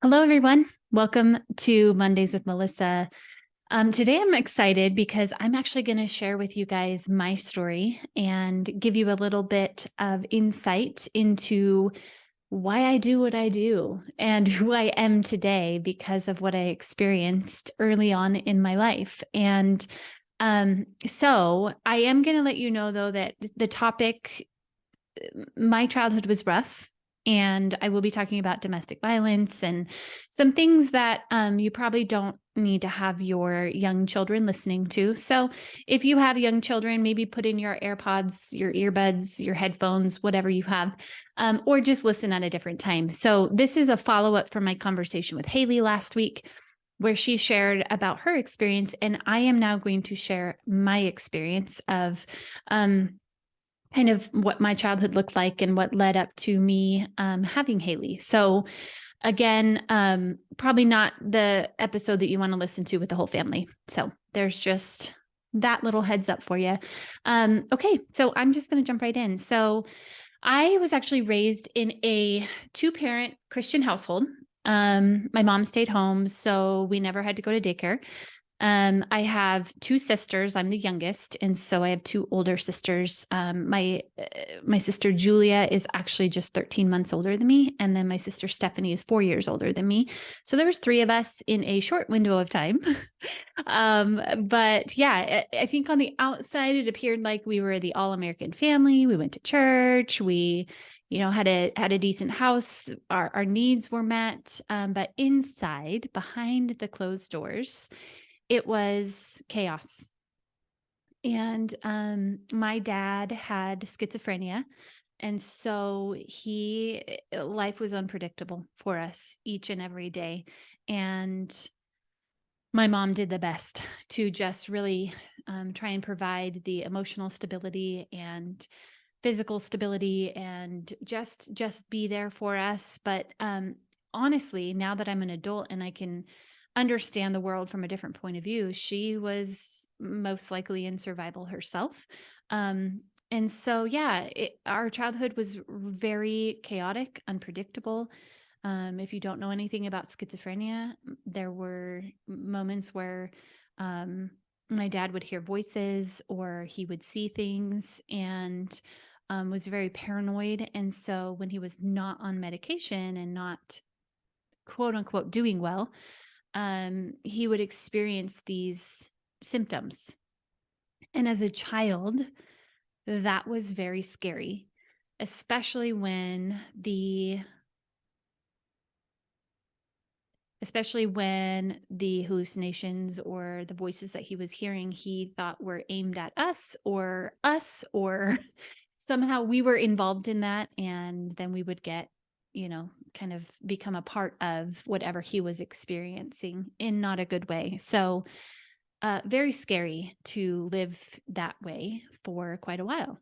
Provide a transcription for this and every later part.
Hello, everyone. Welcome to Mondays with Melissa. Today, I'm excited because I'm actually going to share with you guys my story and give you a little bit of insight into why I do what I do and who I am today because of what I experienced early on in my life. So I am going to let you know, though, that the topic, my childhood was rough. And I will be talking about domestic violence and some things that you probably don't need to have your young children listening to. So if you have young children, maybe put in your AirPods, your earbuds, your headphones, whatever you have, or just listen at a different time. So this is a follow-up from my conversation with Haley last week, where she shared about her experience. And I am now going to share my experience of kind of what my childhood looked like and what led up to me having Haley. So again, probably not the episode that you want to listen to with the whole family. So there's just that little heads up for you. Okay, so I'm just going to jump right in. So I was actually raised in a two-parent Christian household. My mom stayed home, so we never had to go to daycare. I have two sisters. I'm the youngest, and so I have two older sisters. My sister Julia is actually just 13 months older than me, and then my sister Stephanie is 4 years older than me. So there was three of us in a short window of time. But yeah, I think on the outside it appeared like we were the all-American family. We went to church. We had a decent house. Our needs were met. But inside, behind the closed doors, it was chaos. And my dad had schizophrenia. And so life was unpredictable for us each and every day. And my mom did the best to just really try and provide the emotional stability and physical stability and just be there for us. But honestly, now that I'm an adult and I can understand the world from a different point of view, she was most likely in survival herself. And so, yeah, our childhood was very chaotic, unpredictable. If you don't know anything about schizophrenia, there were moments where my dad would hear voices or he would see things and was very paranoid. And so when he was not on medication and not quote unquote doing well, he would experience these symptoms. And as a child, that was very scary, especially when the hallucinations or the voices that he was hearing, he thought were aimed at us, or somehow we were involved in that. And then we would get, kind of become a part of whatever he was experiencing in not a good way. So very scary to live that way for quite a while.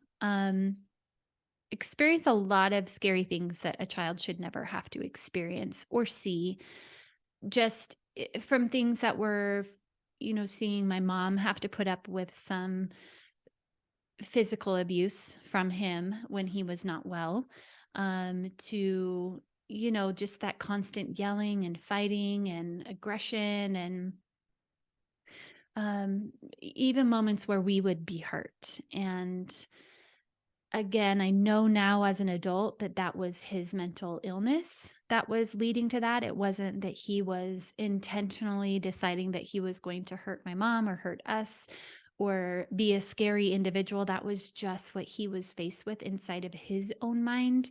Experience a lot of scary things that a child should never have to experience or see, just from things that were, seeing my mom have to put up with some physical abuse from him when he was not well, to, just that constant yelling and fighting and aggression, and even moments where we would be hurt. And again, I know now as an adult that that was his mental illness that was leading to that. It wasn't that he was intentionally deciding that he was going to hurt my mom or hurt us or be a scary individual. That was just what he was faced with inside of his own mind.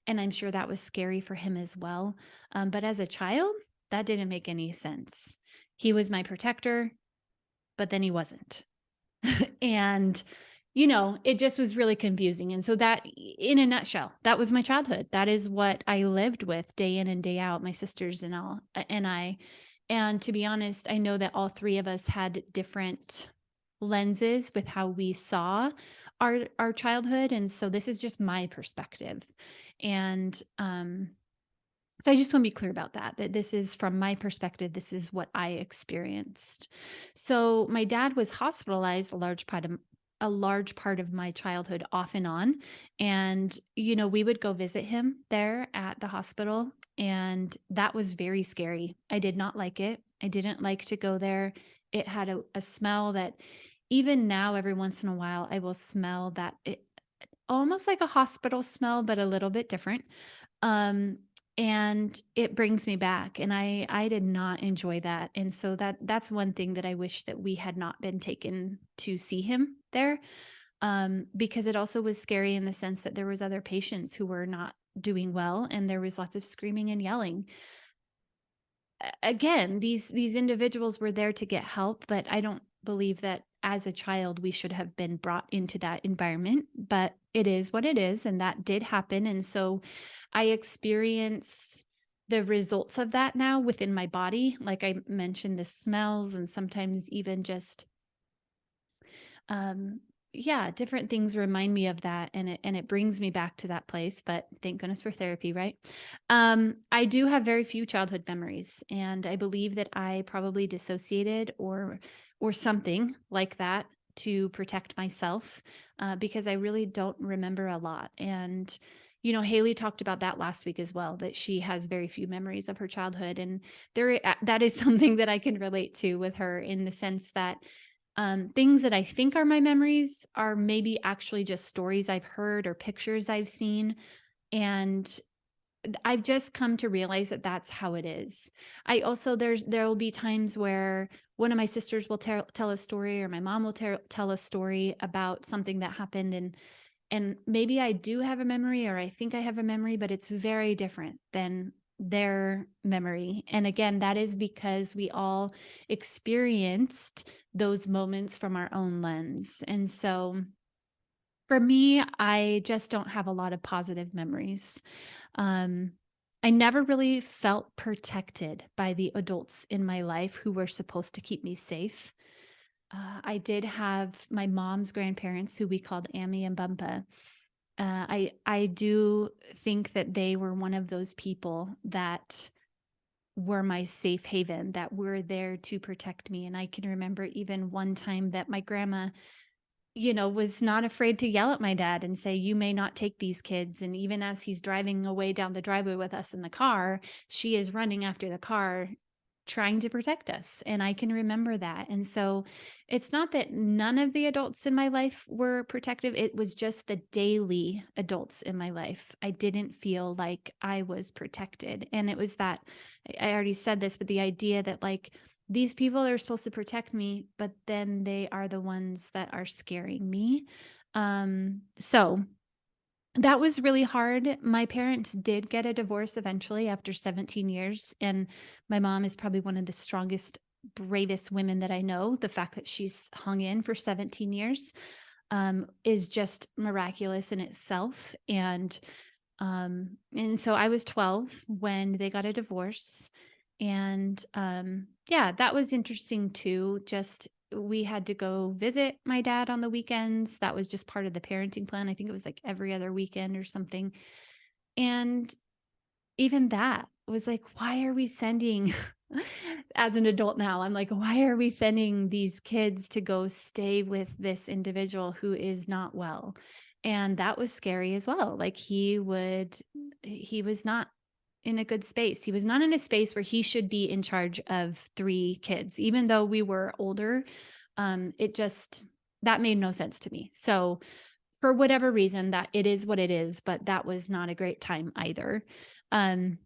And I'm sure that was scary for him as well. But as a child, that didn't make any sense. He was my protector, but then he wasn't. And it just was really confusing. And so that, in a nutshell, that was my childhood. That is what I lived with day in and day out, my sisters and I. And to be honest, I know that all three of us had different lenses with how we saw our childhood. And so this is just my perspective. And so I just want to be clear about that this is from my perspective. This is what I experienced. So my dad was hospitalized a large part of my childhood, off and on. And, we would go visit him there at the hospital And that was very scary. I did not like it. I didn't like to go there. It had a smell that even now, every once in a while, I will smell that it almost like a hospital smell, but a little bit different. Um, and it brings me back, and I did not enjoy that. And so that's one thing that I wish that we had not been taken to see him there, because it also was scary in the sense that there was other patients who were not doing well, and there was lots of screaming and yelling. Again, these individuals were there to get help, but I don't believe that as a child we should have been brought into that environment, but it is what it is, and that did happen. And so I experience the results of that now within my body. Like I mentioned, the smells, and sometimes even just um yeah, different things remind me of that, and it brings me back to that place. But thank goodness for therapy, right? I do have very few childhood memories, and I believe that I probably dissociated or something like that to protect myself, because I really don't remember a lot. And Haley talked about that last week as well, that she has very few memories of her childhood, and that is something that I can relate to with her, in the sense that things that I think are my memories are maybe actually just stories I've heard or pictures I've seen. And I've just come to realize that that's how it is. I also, there will be times where one of my sisters will tell a story, or my mom will tell a story about something that happened. And maybe I do have a memory, or I think I have a memory, but it's very different than their memory. And again, that is because we all experienced those moments from our own lens. And so for me, I just don't have a lot of positive memories. Um, I never really felt protected by the adults in my life who were supposed to keep me safe. I did have my mom's grandparents, who we called Amy and Bumpa. I do think that they were one of those people that were my safe haven, that were there to protect me. And I can remember even one time that my grandma, was not afraid to yell at my dad and say, "You may not take these kids." And even as he's driving away down the driveway with us in the car, she is running after the car, trying to protect us. And I can remember that. And so it's not that none of the adults in my life were protective. It was just the daily adults in my life. I didn't feel like I was protected. And it was that, I already said this, but the idea that, like, these people are supposed to protect me, but then they are the ones that are scaring me. So that was really hard. My parents did get a divorce eventually after 17 years. And my mom is probably one of the strongest, bravest women that I know. The fact that she's hung in for 17 years is just miraculous in itself. And so I was 12 when they got a divorce. And yeah, that was interesting too. Just we had to go visit my dad on the weekends. That was just part of the parenting plan. I think it was like every other weekend or something. And even that was like, why are we sending, as an adult now, I'm like, why are we sending these kids to go stay with this individual who is not well? And that was scary as well. Like he was not in a good space. He was not in a space where he should be in charge of 3 kids, even though we were older. It just, that made no sense to me. So for whatever reason, that it is what it is, but that was not a great time either. Um,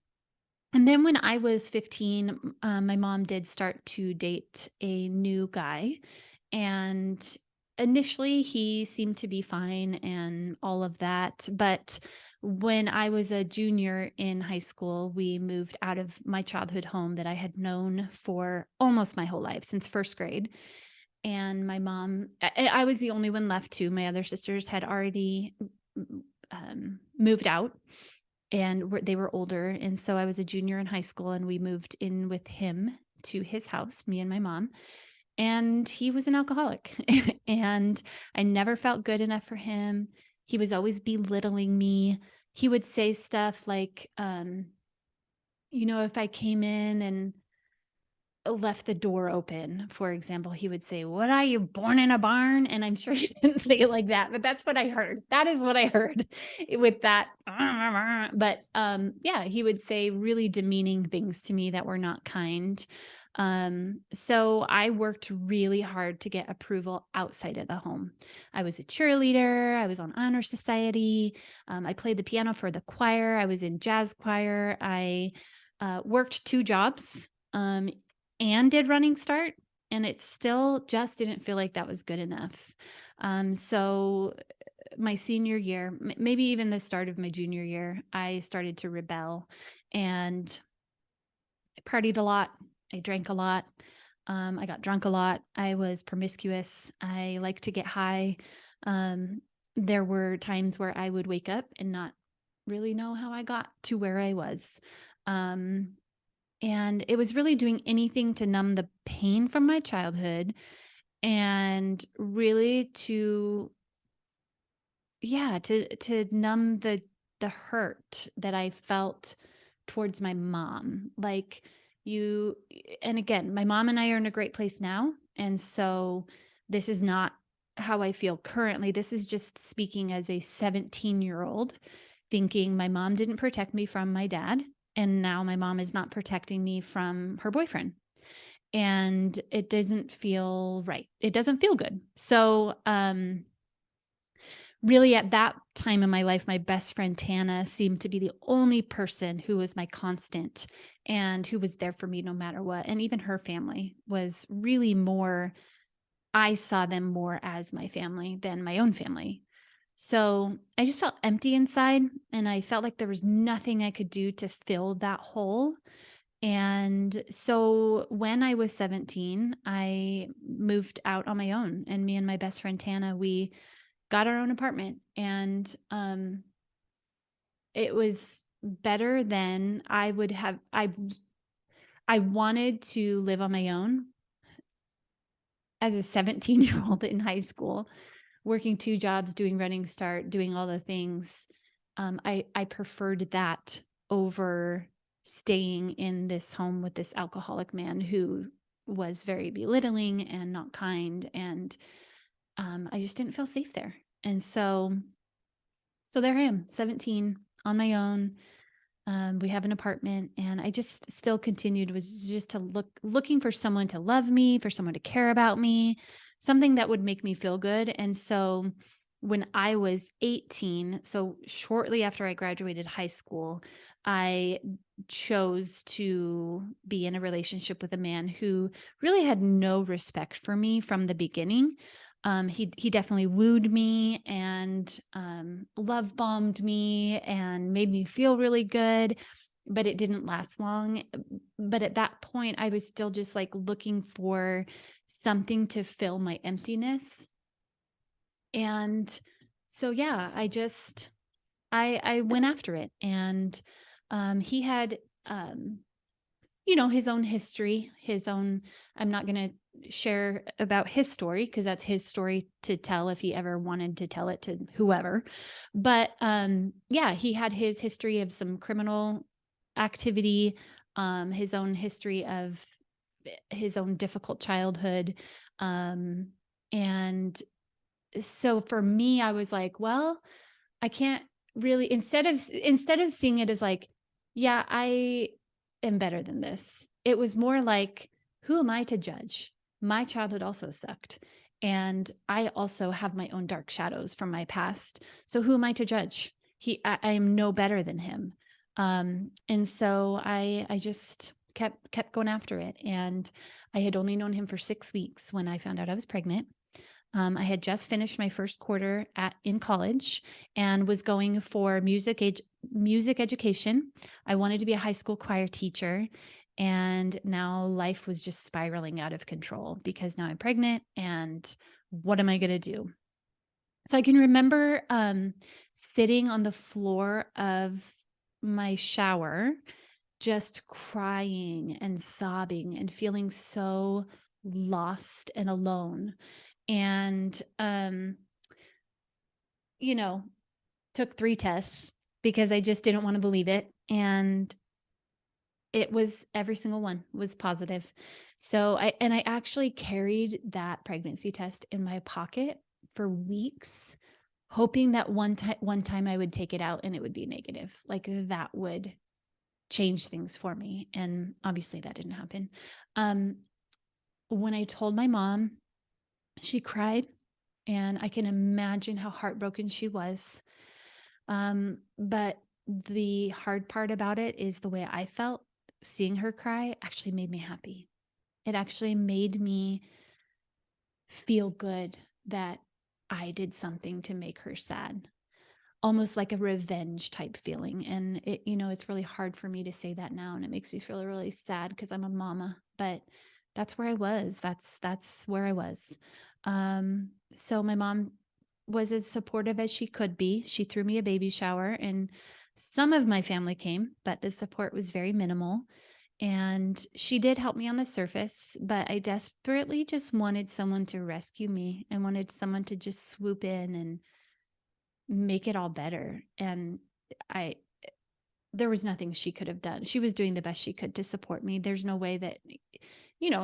and then when I was 15, my mom did start to date a new guy. And initially, he seemed to be fine and all of that. But when I was a junior in high school, we moved out of my childhood home that I had known for almost my whole life, since first grade. And my mom, I was the only one left too. My other sisters had already moved out, and they were older. And so I was a junior in high school, and we moved in with him to his house, me and my mom. And he was an alcoholic. And I never felt good enough for him. He was always belittling me. He would say stuff like, if I came in and left the door open, for example, he would say, "What are you, born in a barn?" And I'm sure he didn't say it like that, but that's what I heard. That is what I heard with that. But yeah, he would say really demeaning things to me that were not kind. So I worked really hard to get approval outside of the home. I was a cheerleader, I was on honor society, I played the piano for the choir, I was in jazz choir, I worked 2 jobs. And did running start, and it still just didn't feel like that was good enough. So my senior year, maybe even the start of my junior year, I started to rebel and I partied a lot. I drank a lot. I got drunk a lot. I was promiscuous. I like to get high. Um, there were times where I would wake up and not really know how I got to where I was. Um, and it was really doing anything to numb the pain from my childhood and really to yeah, to numb the hurt that I felt towards my mom. Like you and again, my mom and I are in a great place now, and so this is not how I feel currently. This is just speaking as a 17-year-old thinking my mom didn't protect me from my dad, and now my mom is not protecting me from her boyfriend. And it doesn't feel right. It doesn't feel good. So, really at that time in my life, my best friend Tana seemed to be the only person who was my constant and who was there for me no matter what. And even her family was really more, I saw them more as my family than my own family. So I just felt empty inside and I felt like there was nothing I could do to fill that hole. And so when I was 17, I moved out on my own and me and my best friend Tana, we got our own apartment and it was better than I would have I wanted to live on my own as a 17-year-old in high school, working 2 jobs, doing running start, doing all the things. I preferred that over staying in this home with this alcoholic man who was very belittling and not kind, and I just didn't feel safe there. And so there I am, 17, on my own. We have an apartment, and I just still continued was just to looking for someone to love me, for someone to care about me, something that would make me feel good. And so when I was 18, so shortly after I graduated high school, I chose to be in a relationship with a man who really had no respect for me from the beginning. He definitely wooed me and love bombed me and made me feel really good, but it didn't last long. But at that point, I was still just like looking for something to fill my emptiness. And so yeah, I went after it, and he had his own history, his own I'm not going to share about his story because that's his story to tell if he ever wanted to tell it to whoever. But yeah, he had his history of some criminal activity, his own history of his own difficult childhood. Um and so for me, I was like, well, I can't really instead of seeing it as like, yeah, I am better than this. It was more like, who am I to judge? My childhood also sucked. And I also have my own dark shadows from my past. So who am I to judge? I am no better than him. And so I just kept going after it. And I had only known him for 6 weeks when I found out I was pregnant. I had just finished my first quarter in college and was going for music education. I wanted to be a high school choir teacher, and now life was just spiraling out of control because now I'm pregnant, and what am I going to do? So I can remember sitting on the floor of my shower, just crying and sobbing and feeling so lost and alone. And you know, took 3 tests because I just didn't want to believe it. And It was every single one was positive. So I actually carried that pregnancy test in my pocket for weeks, hoping that one time I would take it out and it would be negative. Like that would change things for me. And obviously that didn't happen. Um, when I told my mom, she cried, and I can imagine how heartbroken she was. But the hard part about it is the way I felt seeing her cry actually made me happy. It actually made me feel good that I did something to make her sad, almost like a revenge type feeling. And it's really hard for me to say that now. And it makes me feel really sad because I'm a mama, but that's where I was. That's where I was. So my mom was as supportive as she could be. She threw me a baby shower, and some of my family came, but the support was very minimal. And she did help me on the surface, but I desperately just wanted someone to rescue me. I wanted someone to just swoop in and make it all better. And I there was nothing she could have done. She was doing the best she could to support me. There's no way that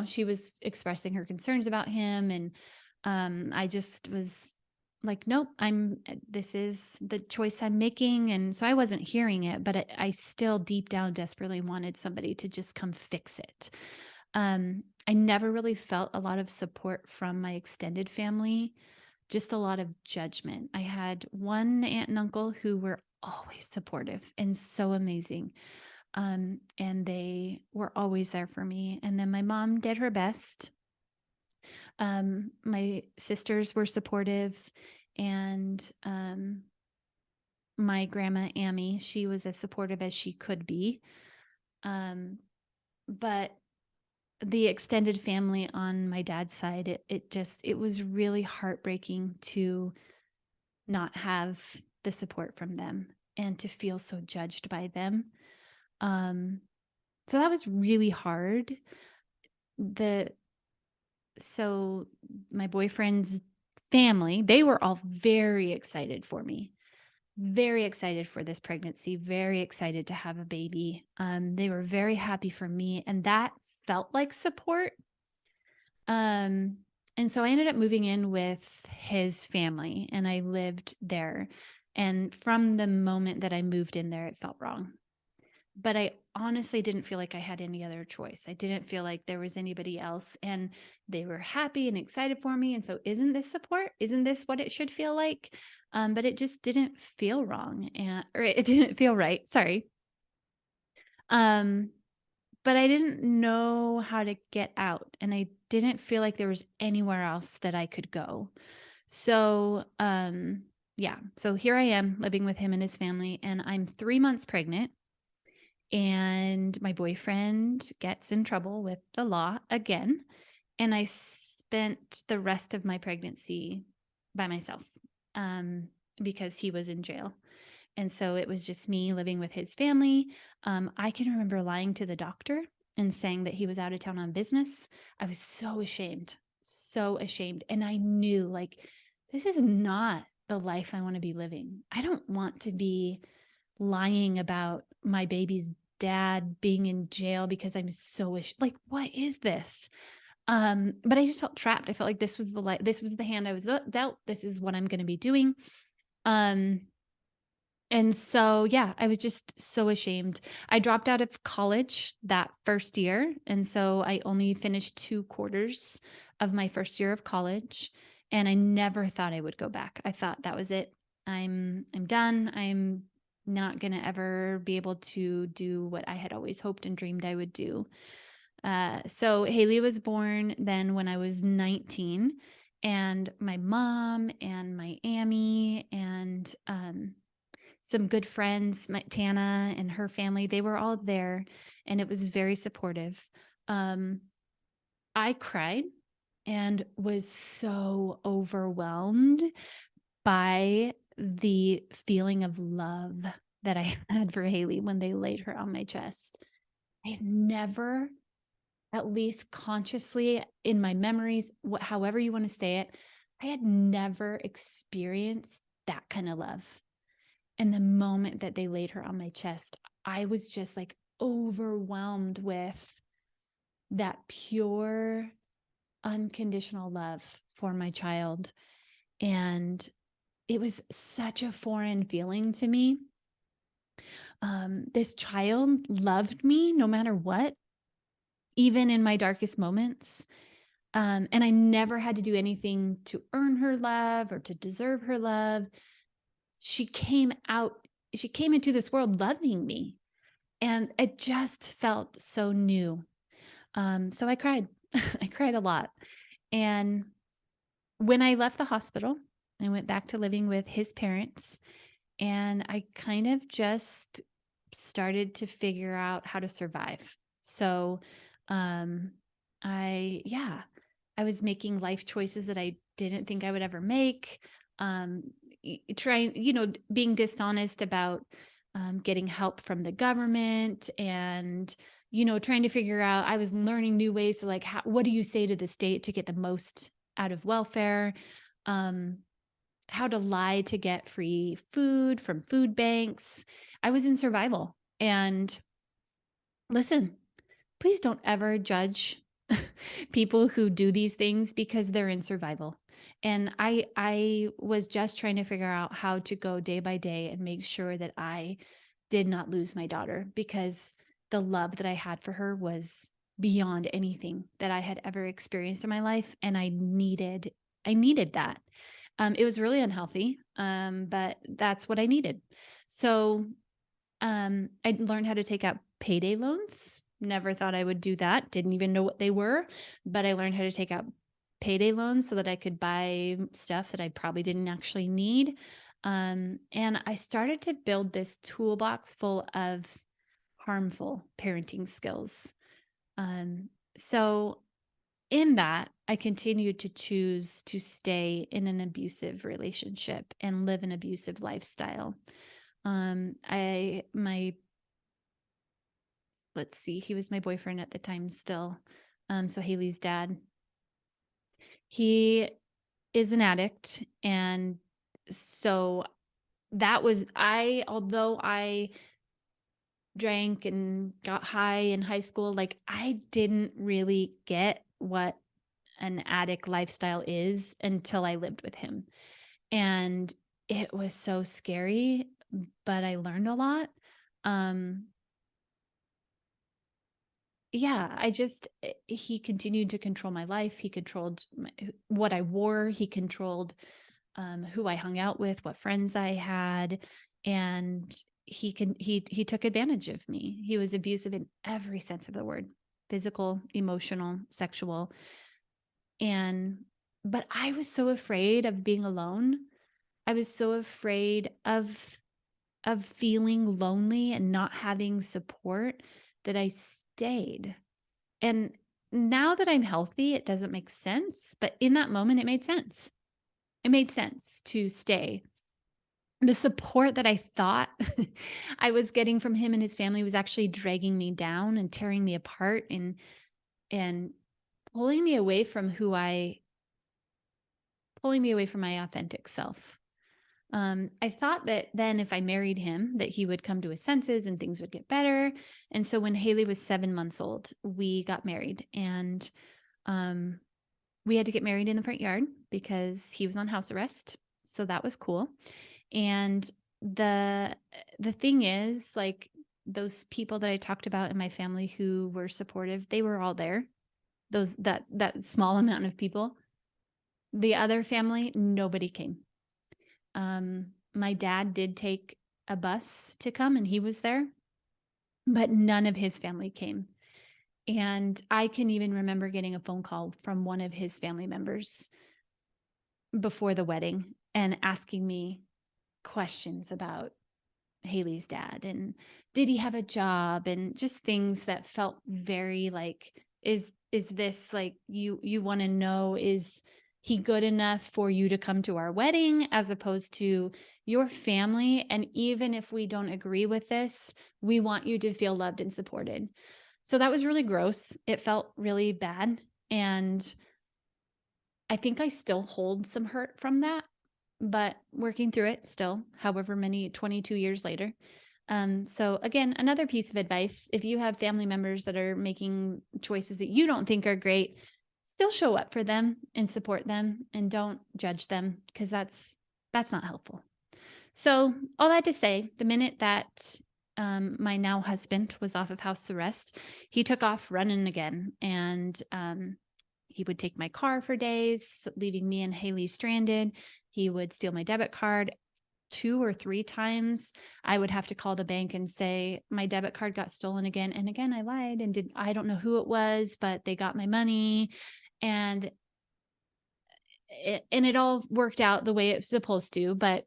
she was expressing her concerns about him, and I just was like, nope, this is the choice I'm making. And so I wasn't hearing it, but I still deep down desperately wanted somebody to just come fix it. I never really felt a lot of support from my extended family, just a lot of judgment. I had one aunt and uncle who were always supportive and so amazing. And they were always there for me. And then my mom did her best. My sisters were supportive, and my grandma Amy, she was as supportive as she could be. But the extended family on my dad's side, it was really heartbreaking to not have the support from them and to feel so judged by them. Um, so that was really hard. The So my boyfriend's family, they were all very excited for me. Very excited for this pregnancy, very excited to have a baby. They were very happy for me, and that felt like support. Um, and so I ended up moving in with his family, and I lived there. And from the moment that I moved in there, it felt wrong. But I honestly didn't feel like I had any other choice. I didn't feel like there was anybody else, and they were happy and excited for me. And so, isn't this support? Isn't this what it should feel like? But it just didn't feel wrong, or it didn't feel right. Sorry. Um, but I didn't know how to get out, and I didn't feel like there was anywhere else that I could go. So, yeah. So here I am living with him and his family, and I'm 3 months pregnant. And my boyfriend gets in trouble with the law again. And I spent the rest of my pregnancy by myself, um, because he was in jail. And so it was just me living with his family. I can remember lying to the doctor and saying that he was out of town on business. I was so ashamed, so ashamed. And I knew, like, this is not the life I want to be living. I don't want to be lying about my baby's dad being in jail because I'm so like, what is this? But I just felt trapped. I felt like this was this was the hand I was dealt. This is what I'm going to be doing. Um, and so, yeah, I was just so ashamed. I dropped out of college that first year. And so I only finished 2 quarters of my first year of college. And I never thought I would go back. I thought that was it. I'm done. I'm not going to ever be able to do what I had always hoped and dreamed I would do. So Haley was born then when I was 19, and my mom and my Amy and, some good friends, Tana and her family, they were all there, and it was very supportive. Um, I cried and was so overwhelmed by the feeling of love that I had for Haley when they laid her on my chest. I had never, at least consciously in my memories, however you want to say it, I had never experienced that kind of love. And the moment that they laid her on my chest, I was just like, overwhelmed with that pure, unconditional love for my child. And it was such a foreign feeling to me. This child loved me no matter what, even in my darkest moments. And I never had to do anything to earn her love or to deserve her love. She came out, she came into this world loving me. And it just felt so new. So I cried. I cried a lot. And when I left the hospital, I went back to living with his parents, and I kind of just started to figure out how to survive. So, um, yeah, I was making life choices that I didn't think I would ever make. Um, trying, being dishonest about getting help from the government, and trying to figure out. I was learning new ways to, like, what do you say to the state to get the most out of welfare? Um, how to lie to get free food from food banks. I was in survival. And listen, please don't ever judge people who do these things because they're in survival. And I was just trying to figure out how to go day by day and make sure that I did not lose my daughter, because the love that I had for her was beyond anything that I had ever experienced in my life, and I needed that. It was really unhealthy, but that's what I needed. So I learned how to take out payday loans. Never thought I would do that. Didn't even know what they were, but I learned how to take out payday loans so that I could buy stuff that I probably didn't actually need. And I started to build this toolbox full of harmful parenting skills. So in that, I continued to choose to stay in an abusive relationship and live an abusive lifestyle. My let's see, he was my boyfriend at the time still. So Haley's dad, he is an addict. And so although I drank and got high in high school, like, I didn't really get what an addict lifestyle is until I lived with him. And it was so scary, but I learned a lot. Um, yeah, he continued to control my life. He controlled what I wore. He controlled who I hung out with, what friends I had, and he took advantage of me. He was abusive in every sense of the word: physical, emotional, sexual. And but I was so afraid of being alone. I was so afraid of feeling lonely and not having support that I stayed. And now that I'm healthy, it doesn't make sense, but in that moment it made sense. It made sense to stay. The support that I thought I was getting from him and his family was actually dragging me down and tearing me apart, and pulling me away from pulling me away from my authentic self. I thought that then if I married him, that he would come to his senses and things would get better. And so when Haley was 7 months old, we got married, and um, we had to get married in the front yard because he was on house arrest. So that was cool. And the thing is, like, those people that I talked about in my family who were supportive, they were all there. That small amount of people. The other family, nobody came. My dad did take a bus to come, and he was there, but none of his family came. And I can even remember getting a phone call from one of his family members before the wedding and asking me questions about Haley's dad, and did he have a job, and just things that felt very like, is this, like, you want to know, is he good enough for you to come to our wedding, as opposed to your family, and even if we don't agree with this, we want you to feel loved and supported. So that was really gross. It felt really bad, and I think I still hold some hurt from that, but working through it still, however many 22 years later. So again, another piece of advice, if you have family members that are making choices that you don't think are great, still show up for them and support them and don't judge them, because that's not helpful. So all that to say, the minute that my now husband was off of house arrest, he took off running again. And he would take my car for days, leaving me and Haley stranded. He would steal my debit card 2 or 3 times. I would have to call the bank and say, my debit card got stolen again. And again, I lied and I don't know who it was, but they got my money. And it all worked out the way it's supposed to, but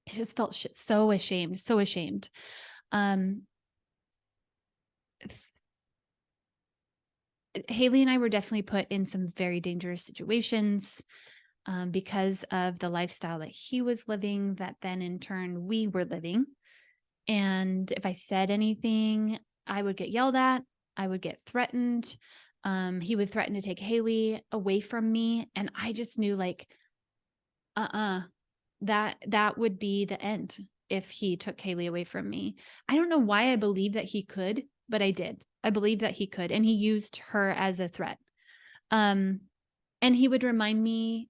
I just felt so ashamed, so ashamed. Haley and I were definitely put in some very dangerous situations because of the lifestyle that he was living, that then in turn we were living. And if I said anything, I would get yelled at, I would get threatened. He would threaten to take Haley away from me. And I just knew, like, that would be the end if he took Haley away from me. I don't know why I believed that he could, but I did. I believed that he could, and he used her as a threat. And he would remind me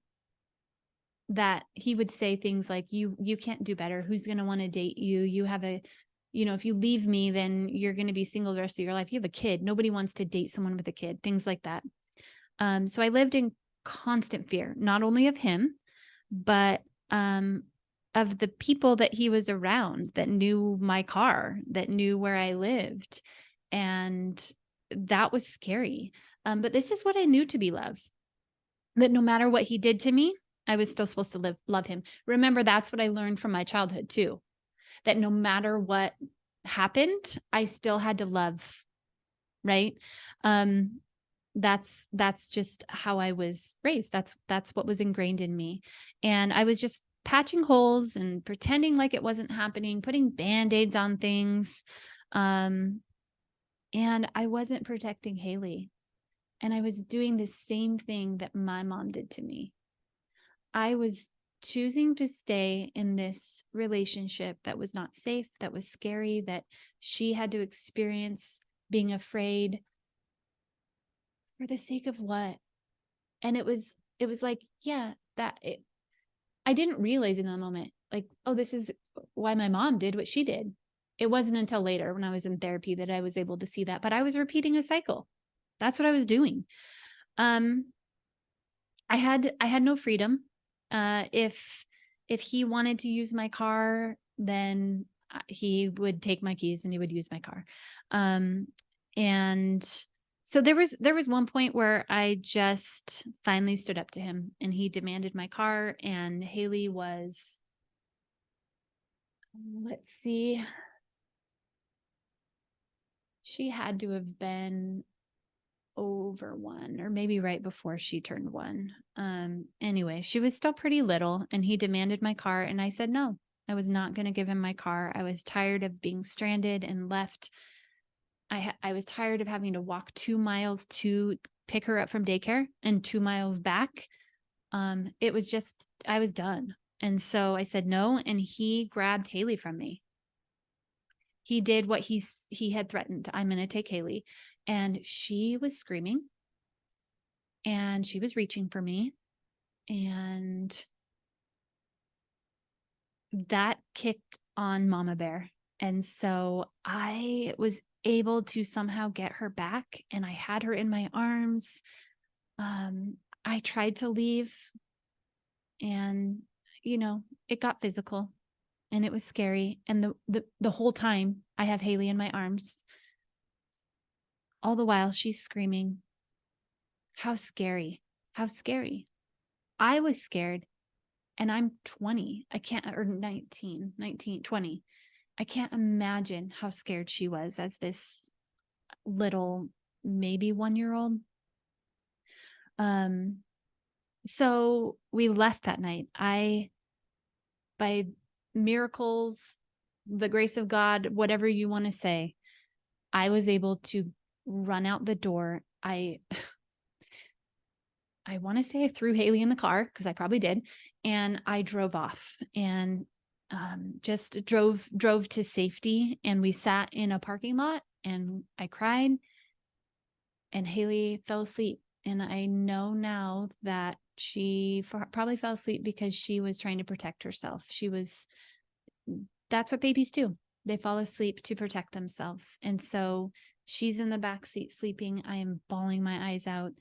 that he would say things like, you can't do better. Who's going to want to date you? You have if you leave me, then you're going to be single the rest of your life. You have a kid. Nobody wants to date someone with a kid, things like that. So I lived in constant fear, not only of him, but of the people that he was around, that knew my car, that knew where I lived. And that was scary. But this is what I knew to be love, that no matter what he did to me, I was still supposed to love him. Remember, that's what I learned from my childhood too, that no matter what happened, I still had to love, right? That's just how I was raised. That's what was ingrained in me. And I was just patching holes and pretending like it wasn't happening, putting band-aids on things. And I wasn't protecting Haley. And I was doing the same thing that my mom did to me. I was choosing to stay in this relationship that was not safe, that was scary, that she had to experience being afraid. For the sake of what? And it was like, yeah, I didn't realize in that moment, like, oh, this is why my mom did what she did. It wasn't until later when I was in therapy that I was able to see that, but I was repeating a cycle. That's what I was doing. I had no freedom. If he wanted to use my car, then he would take my keys and he would use my car. And so there was one point where I just finally stood up to him, and he demanded my car. And Haley was, let's see, she had to have been over 1, or maybe right before she turned 1. Anyway, she was still pretty little, and he demanded my car, and I said no. I was not going to give him my car. I was tired of being stranded and left. I was tired of having to walk 2 miles to pick her up from daycare and 2 miles back. It was just, I was done. And so I said no, and he grabbed Haley from me. He did what he had threatened. I'm going to take Haley. And she was screaming, and she was reaching for me. And that kicked on Mama Bear. And so I was able to somehow get her back, and I had her in my arms. I tried to leave, and, it got physical, and it was scary. And the whole time I have Haley in my arms, all the while she's screaming. How scary, how scary. I was scared, and I'm 20. I can't, or 19, 20. I can't imagine how scared she was as this little, maybe 1-year-old. So we left that night. By miracles, the grace of God, whatever you want to say, I was able to run out the door. I want to say I threw Haley in the car, because I probably did. And I drove off. And just drove to safety, and we sat in a parking lot, and I cried, and Haley fell asleep. And I know now that she probably fell asleep because she was trying to protect herself. That's what babies do. They fall asleep to protect themselves. And so she's in the back seat sleeping. I am bawling my eyes out.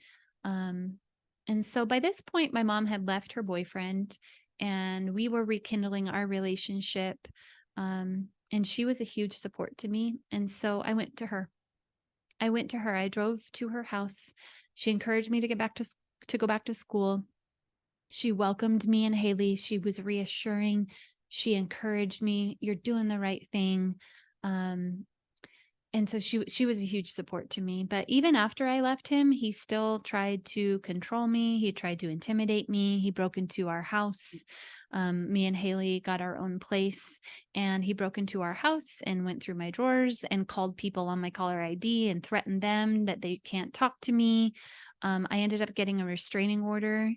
Um, and so by this point, my mom had left her boyfriend, and we were rekindling our relationship. And she was a huge support to me. And so I went to her. I drove to her house. She encouraged me to go back to school. She welcomed me and Haley. She was reassuring. She encouraged me. You're doing the right thing. Um, and so she was a huge support to me. But even after I left him, he still tried to control me. He tried to intimidate me. He broke into our house. Me and Haley got our own place, and he broke into our house and went through my drawers and called people on my caller ID and threatened them that they can't talk to me. I ended up getting a restraining order.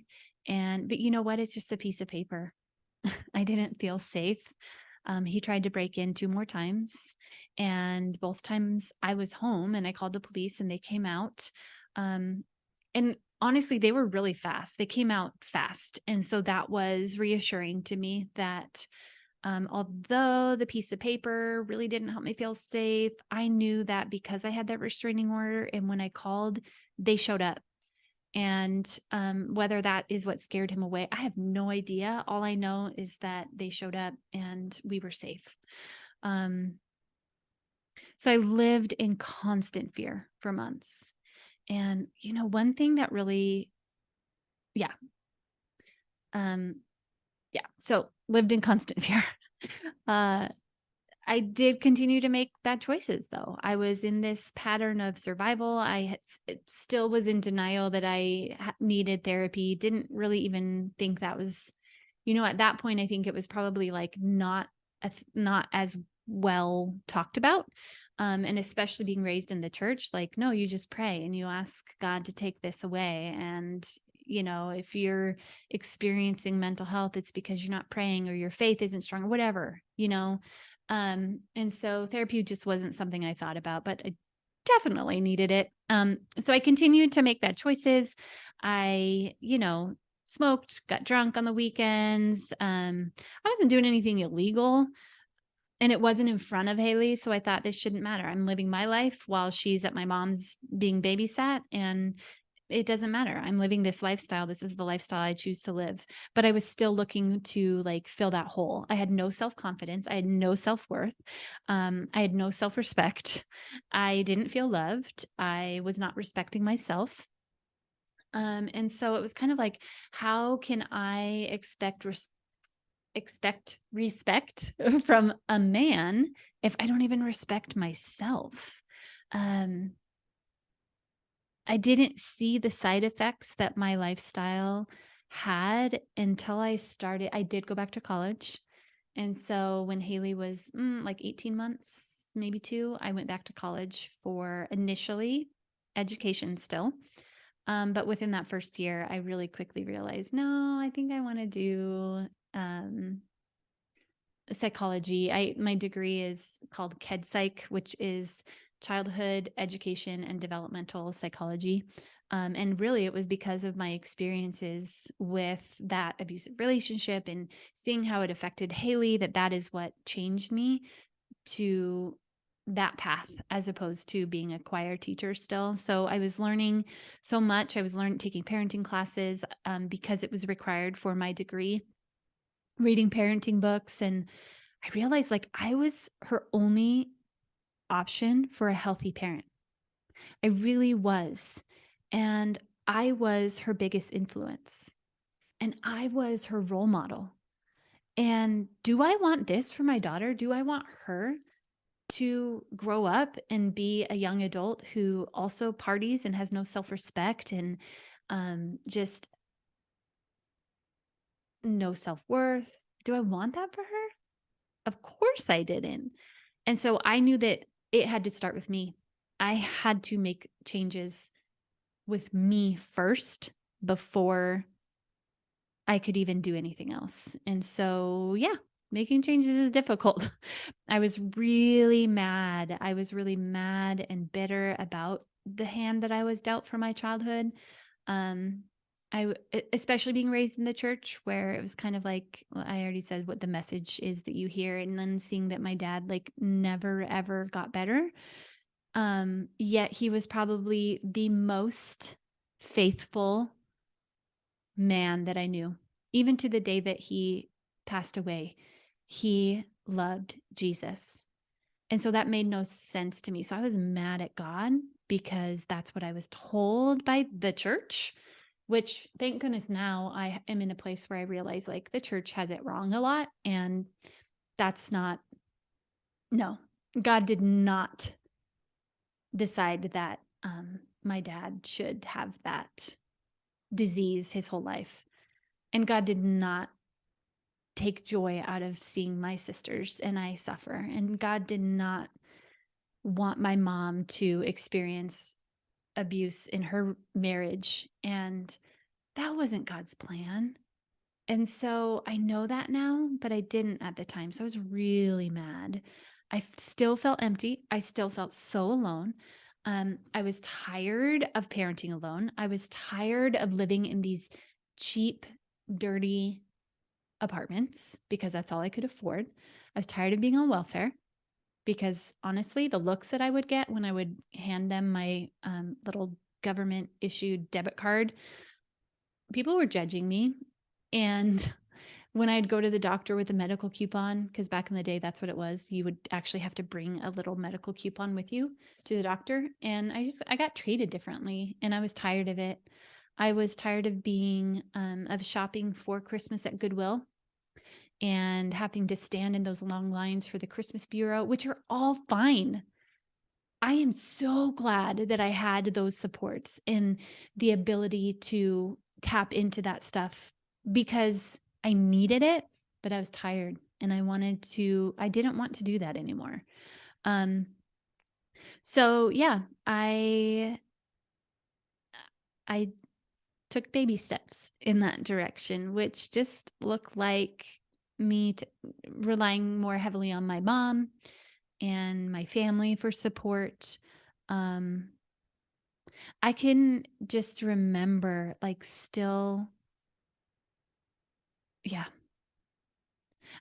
But you know what? It's just a piece of paper. I didn't feel safe. He tried to break in 2 more times, and both times I was home, and I called the police and they came out. And honestly, they were really fast. They came out fast. And so that was reassuring to me that, although the piece of paper really didn't help me feel safe, I knew that because I had that restraining order, and when I called, they showed up. And whether that is what scared him away, I have no idea. All I know is that they showed up and we were safe. Um, so I lived in constant fear for months. And, one thing that really, yeah, um, yeah. So lived in constant fear. uh, I did continue to make bad choices, though. I was in this pattern of survival. Still was in denial that I needed therapy. Didn't really even think that was, at that point, I think it was probably like not as well talked about. And especially being raised in the church, like, no, you just pray and you ask God to take this away. And, if you're experiencing mental health, it's because you're not praying or your faith isn't strong or whatever. And so therapy just wasn't something I thought about, but I definitely needed it. So I continued to make bad choices. I, smoked, got drunk on the weekends. I wasn't doing anything illegal, and it wasn't in front of Haley. So I thought this shouldn't matter. I'm living my life while she's at my mom's being babysat, and it doesn't matter. I'm living this lifestyle. This is the lifestyle I choose to live. But I was still looking to like fill that hole. I had no self-confidence. I had no self-worth. I had no self-respect. I didn't feel loved. I was not respecting myself. And so it was kind of like, how can I expect respect from a man if I don't even respect myself? Um, I didn't see the side effects that my lifestyle had until I did go back to college. And so when Haley was like 18 months, maybe 2, I went back to college for initially education still. But within that first year, I really quickly realized, no, I think I want to do psychology. My degree is called KED which is childhood education and developmental psychology. And really, it was because of my experiences with that abusive relationship and seeing how it affected Haley that is what changed me to that path, as opposed to being a choir teacher still. So I was learning so much. I was taking parenting classes because it was required for my degree, reading parenting books. And I realized like I was her only option for a healthy parent. I really was. And I was her biggest influence. And I was her role model. And do I want this for my daughter? Do I want her to grow up and be a young adult who also parties and has no self-respect and just no self-worth? Do I want that for her? Of course I didn't. And so I knew that it had to start with me. I had to make changes with me first before I could even do anything else. And so, yeah, making changes is difficult. I was really mad. I was really mad and bitter about the hand that I was dealt from my childhood. Um, especially being raised in the church where it was kind of like, well, I already said what the message is that you hear, and then seeing that my dad like never ever got better. Yet he was probably the most faithful man that I knew. Even to the day that he passed away, he loved Jesus. And so that made no sense to me. So I was mad at God because that's what I was told by the church, which thank goodness now I am in a place where I realize like the church has it wrong a lot. And that's not, no, God did not decide that my dad should have that disease his whole life. And God did not take joy out of seeing my sisters and I suffer. And God did not want my mom to experience abuse in her marriage. And that wasn't God's plan. And so I know that now, but I didn't at the time. So I was really mad. Still felt empty. I still felt so alone. I was tired of parenting alone. I was tired of living in these cheap, dirty apartments because that's all I could afford. I was tired of being on welfare because honestly, the looks that I would get when I would hand them my little government issued debit card, people were judging me. And when I'd go to the doctor with a medical coupon, because back in the day, that's what it was, you would actually have to bring a little medical coupon with you to the doctor. And I got treated differently and I was tired of it. I was tired of of shopping for Christmas at Goodwill and having to stand in those long lines for the Christmas Bureau, which are all fine. I am so glad that I had those supports and the ability to tap into that stuff because I needed it, but I was tired and I didn't want to do that anymore. Um, so yeah, I took baby steps in that direction, which just looked like relying more heavily on my mom and my family for support. Um, I can just remember like still, yeah.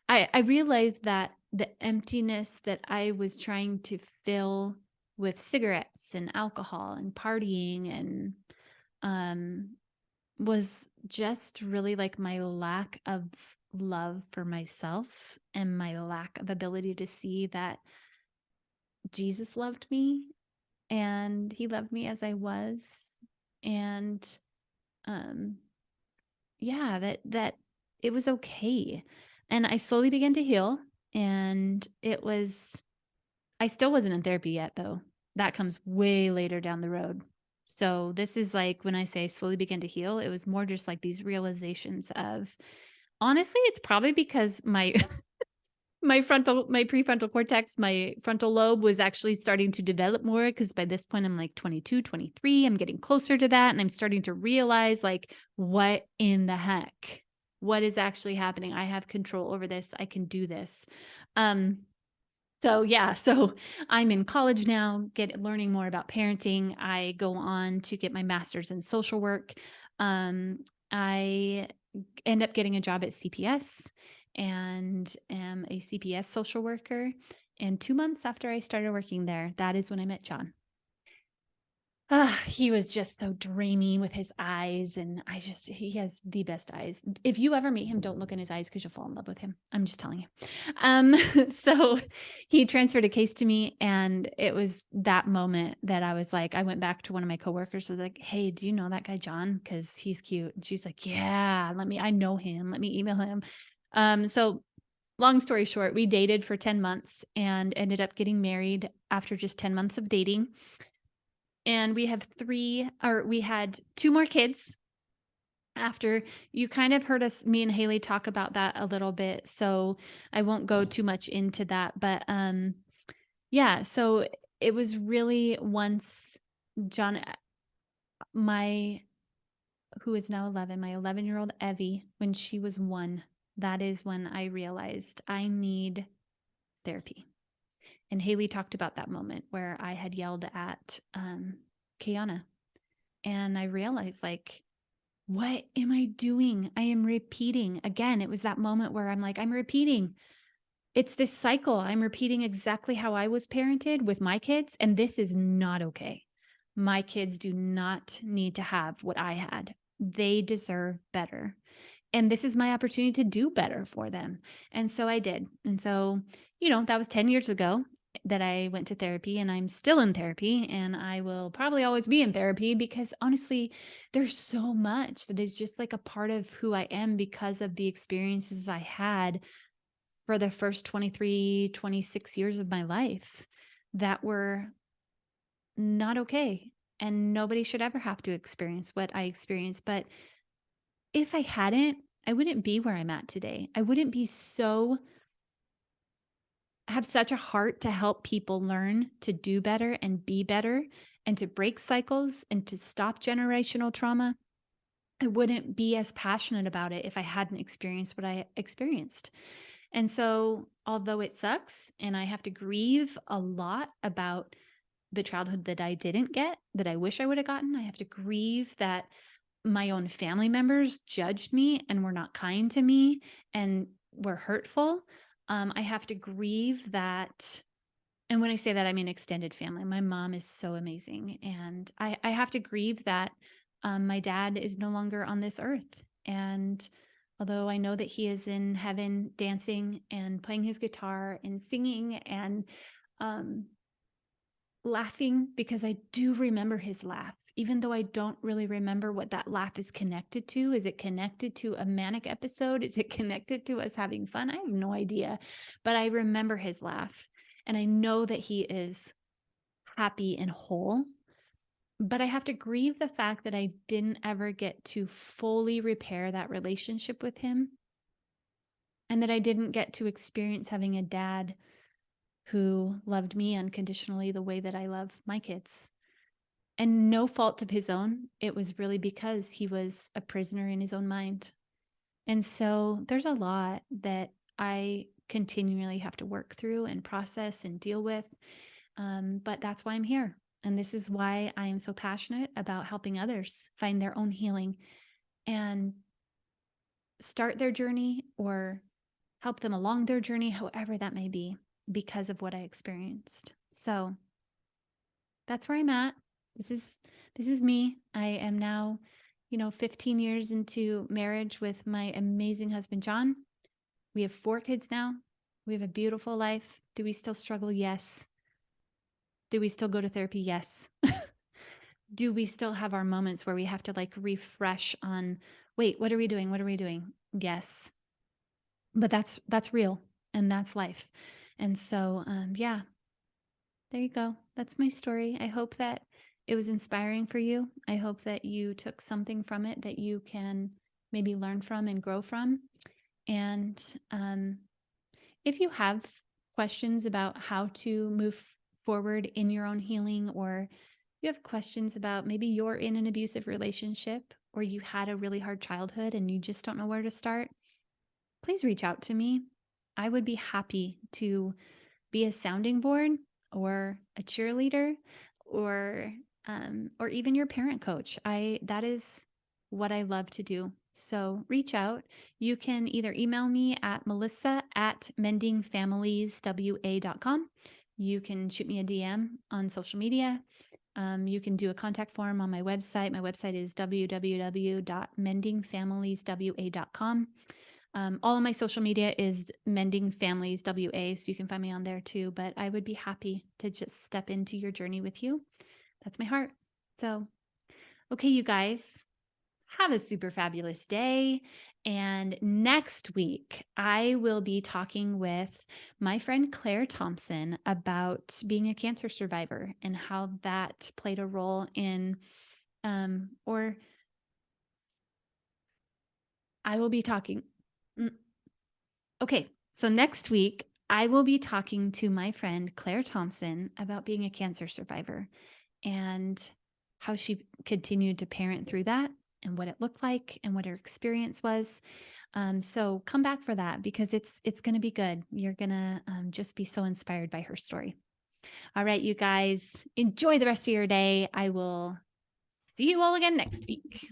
I realized that the emptiness that I was trying to fill with cigarettes and alcohol and partying and um was just really like my lack of love for myself and my lack of ability to see that Jesus loved me and he loved me as I was. And um yeah, that it was okay. And I slowly began to heal and I still wasn't in therapy yet though. That comes way later down the road. So this is like when I say slowly began to heal, it was more just like these realizations of honestly, it's probably because my my prefrontal cortex, my frontal lobe was actually starting to develop more because by this point I'm like 22, 23. I'm getting closer to that and I'm starting to realize like what in the heck? What is actually happening? I have control over this. I can do this. Um so yeah, so I'm in college now, learning more about parenting. I go on to get my master's in social work. I end up getting a job at CPS and am a CPS social worker. And 2 months after I started working there, that is when I met John. He was just so dreamy with his eyes, and he has the best eyes. If you ever meet him, don't look in his eyes because you'll fall in love with him. I'm just telling you. Um, so he transferred a case to me, and it was that moment that I was like, I went back to one of my coworkers, I was like, hey, do you know that guy, John? Because he's cute. And she's like, yeah, I know him. Let me email him. So long story short, we dated for 10 months and ended up getting married after just 10 months of dating. And we had two more kids after. You kind of heard me and Haley talk about that a little bit. So I won't go too much into that, but, yeah, so it was really once John, my, who is now 11, my 11-year-old Evie, when she was 1, that is when I realized I need therapy. And Haley talked about that moment where I had yelled at Kiana. And I realized, like, what am I doing? I am repeating. Again, it was that moment where I'm like, I'm repeating. It's this cycle. I'm repeating exactly how I was parented with my kids. And this is not okay. My kids do not need to have what I had. They deserve better. And this is my opportunity to do better for them. And so I did. And so, that was 10 years ago that I went to therapy, and I'm still in therapy, and I will probably always be in therapy because honestly, there's so much that is just like a part of who I am because of the experiences I had for the first 23, 26 years of my life that were not okay. And nobody should ever have to experience what I experienced. But if I hadn't, I wouldn't be where I'm at today. I wouldn't be have such a heart to help people learn to do better and be better and to break cycles and to stop generational trauma. I wouldn't be as passionate about it if I hadn't experienced what I experienced. And so, although it sucks and I have to grieve a lot about the childhood that I didn't get, that I wish I would have gotten, I have to grieve that my own family members judged me and were not kind to me and were hurtful. I have to grieve that. And when I say that, I mean extended family. My mom is so amazing. And I have to grieve that my dad is no longer on this earth. And although I know that he is in heaven dancing and playing his guitar and singing and um, laughing, because I do remember his laugh, even though I don't really remember what that laugh is connected to. Is it connected to a manic episode? Is it connected to us having fun? I have no idea, but I remember his laugh and I know that he is happy and whole. But I have to grieve the fact that I didn't ever get to fully repair that relationship with him, and that I didn't get to experience having a dad who loved me unconditionally the way that I love my kids. And no fault of his own. It was really because he was a prisoner in his own mind. And so there's a lot that I continually have to work through and process and deal with. But that's why I'm here. And this is why I am so passionate about helping others find their own healing and start their journey or help them along their journey, however that may be, because of what I experienced. So that's where I'm at. This is me. I am now, 15 years into marriage with my amazing husband, John. We have 4 kids now. We have a beautiful life. Do we still struggle? Yes. Do we still go to therapy? Yes. Do we still have our moments where we have to like refresh on, wait, what are we doing? What are we doing? Yes. But that's real and that's life. And so, yeah, there you go. That's my story. I hope that it was inspiring for you. I hope that you took something from it that you can maybe learn from and grow from. And if you have questions about how to move forward in your own healing, or you have questions about maybe you're in an abusive relationship or you had a really hard childhood and you just don't know where to start, please reach out to me. I would be happy to be a sounding board or a cheerleader or even your parent coach. That is what I love to do. So reach out. You can either email me at melissa@mendingfamilieswa.com. You can shoot me a DM on social media. You can do a contact form on my website. My website is www.mendingfamilieswa.com. All of my social media is Mending Families WA, so you can find me on there too. But I would be happy to just step into your journey with you. That's my heart. So, okay, you guys, have a super fabulous day. And next week, I will be talking with my friend Claire Thompson about being a cancer survivor and how that played a role in, or I will be talking. Okay, so next week, I will be talking to my friend Claire Thompson about being a cancer survivor and how she continued to parent through that and what it looked like and what her experience was. So come back for that because it's going to be good. You're going to just be so inspired by her story. All right, you guys, enjoy the rest of your day. I will see you all again next week.